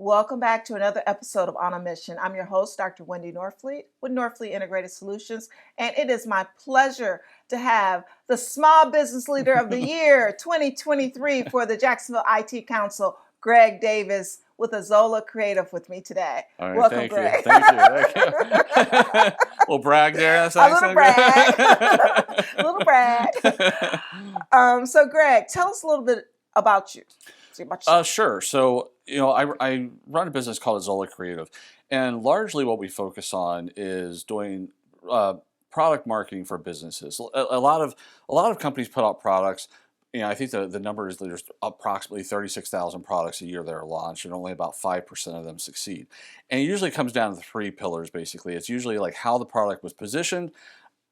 Welcome back to another episode of On a Mission. I'm your host, Dr. Wendy Norfleet with Norfleet Integrated Solutions, and it is my pleasure to have the Small Business Leader of the Year 2023 for the Jacksonville IT Council, Greg Davis, with Azola Creative with me today. All right, Welcome, thank Greg. you. Thank you. Little brag there. That's a little brag. A little brag. So, Greg, tell us a little bit about you. Sure. So, I run a business called Azola Creative, and largely what we focus on is doing product marketing for businesses. A lot of companies put out products. I think the number is there's approximately 36,000 products a year that are launched, and only about 5% of them succeed. And it usually comes down to three pillars, basically. It's usually like how the product was positioned,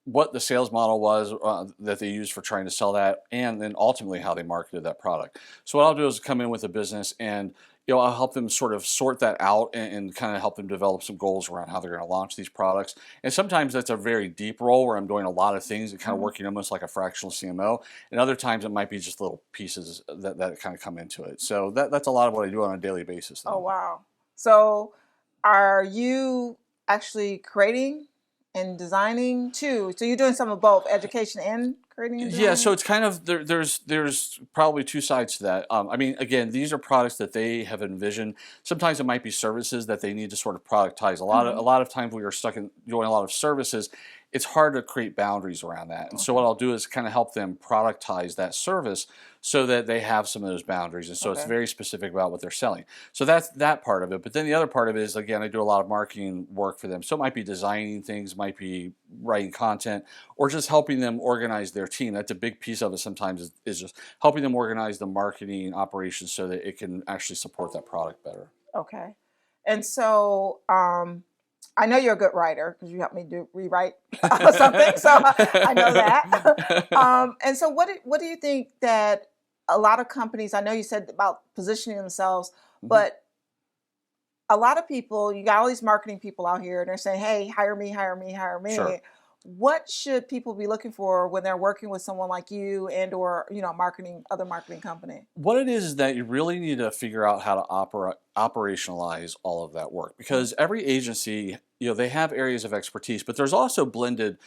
what the sales model was that they used for trying to sell that, and then ultimately how they marketed that product. So what I'll do is come in with a business and I'll help them sort of sort that out and kind of help them develop some goals around how they're going to launch these products. And sometimes that's a very deep role where I'm doing a lot of things and kind of working almost like a fractional CMO. And other times it might be just little pieces that kind of come into it. So that's a lot of what I do on a daily basis. Oh, wow. So are you actually creating and designing too? So you're doing some of both, education and creating and designing? Yeah, so it's kind of, there's probably two sides to that. Again, these are products that they have envisioned. Sometimes it might be services that they need to sort of productize. A lot of times we are stuck in doing a lot of services. It's hard to create boundaries around that. And so what I'll do is kind of help them productize that service so that they have some of those boundaries. And so it's very specific about what they're selling. So that's that part of it. But then the other part of it is, again, I do a lot of marketing work for them. So it might be designing things, might be writing content, or just helping them organize their team. That's a big piece of it sometimes is just helping them organize the marketing operations so that it can actually support that product better. Okay. And so I know you're a good writer because you helped me rewrite something, so I know that. And so what do you think that a lot of companies, I know you said about positioning themselves, but a lot of people, you got all these marketing people out here and they're saying, hey, hire me, hire me, hire me. Sure. What should people be looking for when they're working with someone like you and or other marketing company? What it is that you really need to figure out how to operationalize all of that work, because every agency, they have areas of expertise, but there's also blended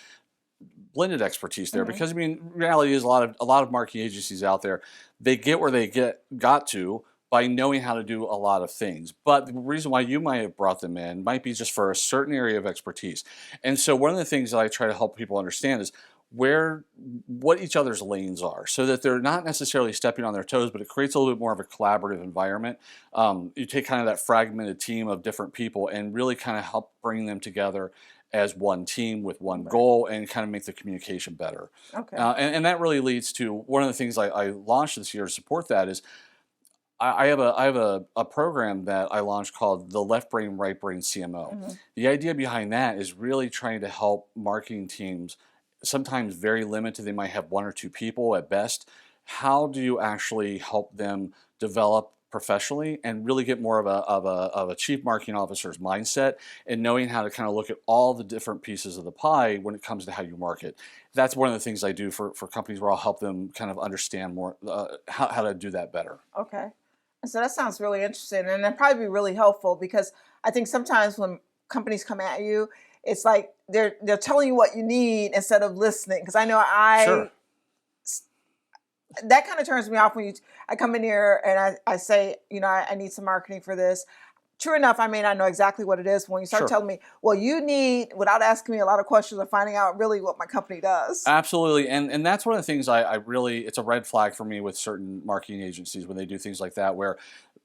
expertise there. Because reality is a lot of marketing agencies out there, they get where they got to by knowing how to do a lot of things. But the reason why you might have brought them in might be just for a certain area of expertise. And so one of the things that I try to help people understand is what each other's lanes are, so that they're not necessarily stepping on their toes, but it creates a little bit more of a collaborative environment. You take kind of that fragmented team of different people and really kind of help bring them together as one team with one goal and kind of make the communication better. Okay. And that really leads to one of the things I launched this year to support that is I have a program that I launched called the Left Brain, Right Brain CMO. The idea behind that is really trying to help marketing teams, sometimes very limited, they might have one or two people at best. How do you actually help them develop professionally and really get more of a chief marketing officer's mindset and knowing how to kind of look at all the different pieces of the pie when it comes to how you market? That's one of the things I do for companies, where I'll help them kind of understand more how to do that better. Okay. So that sounds really interesting, and that'd probably be really helpful, because I think sometimes when companies come at you, it's like they're telling you what you need instead of listening. Because I know that kind of turns me off when I come in here and I say, I need some marketing for this. True enough, I may not know exactly what it is. When you start telling me, well, you need, without asking me a lot of questions or finding out really what my company does. Absolutely. And that's one of the things I really, it's a red flag for me with certain marketing agencies when they do things like that, where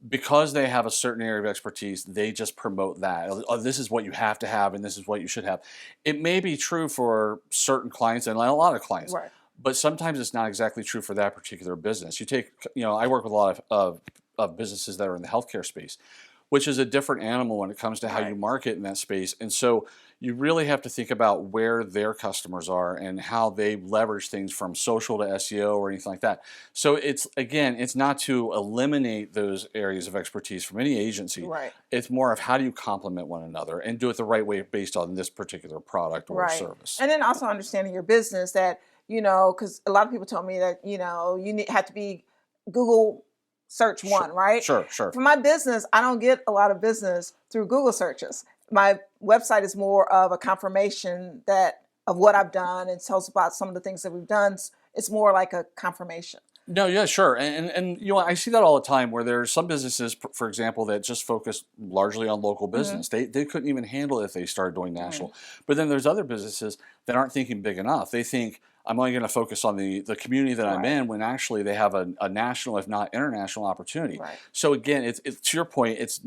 because they have a certain area of expertise, they just promote that. Oh, this is what you have to have and this is what you should have. It may be true for certain clients and a lot of clients. Right. But sometimes it's not exactly true for that particular business. You take, I work with a lot of businesses that are in the healthcare space, which is a different animal when it comes to how you market in that space. And so you really have to think about where their customers are and how they leverage things from social to SEO or anything like that. So it's not to eliminate those areas of expertise from any agency. Right. It's more of how do you complement one another and do it the right way based on this particular product or service. And then also understanding your business, that, because a lot of people told me that, you have to be Google search one, right? Sure, sure. For my business, I don't get a lot of business through Google searches. My website is more of a confirmation of what I've done and tells about some of the things that we've done. It's more like a confirmation. No, yeah, sure. And you know, I see that all the time where there's some businesses, for example, that just focus largely on local business. They couldn't even handle it if they started doing national. But then there's other businesses that aren't thinking big enough. They think, I'm only going to focus on the community that I'm in, when actually they have a national, if not international, opportunity. Right. So again, it's to your point, it's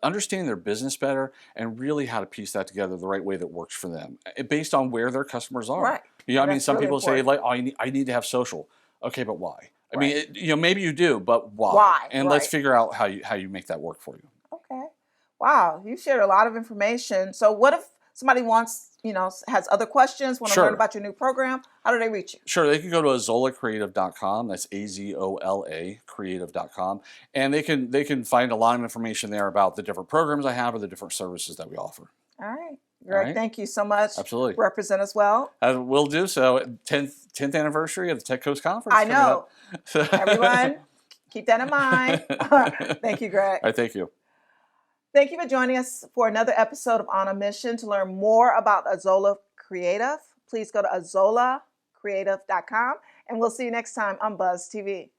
understanding their business better and really how to piece that together the right way that works for them, based on where their customers are. Right. You know, I mean, That's some really people say, important. like, oh, I need to have social. Okay, but why? I mean, Right. you know, maybe you do, but why? Why? And let's Right. figure out how you make that work for you. Okay. Wow, you shared a lot of information. So what if somebody wants, has other questions, want to learn Sure. about your new program? How do they reach you? Sure, they can go to azolacreative.com. That's AZOLA creative.com. And they can find a lot of information there about the different programs I have or the different services that we offer. All right. All Greg, right. thank you so much. Absolutely. Represent us well. We'll do so. 10th anniversary of the Tech Coast Conference. I know. Coming up. Everyone, keep that in mind. Thank you, Greg. All right, thank you. Thank you for joining us for another episode of On a Mission. To learn more about Azola Creative, please go to azolacreative.com, and we'll see you next time on Buzz TV.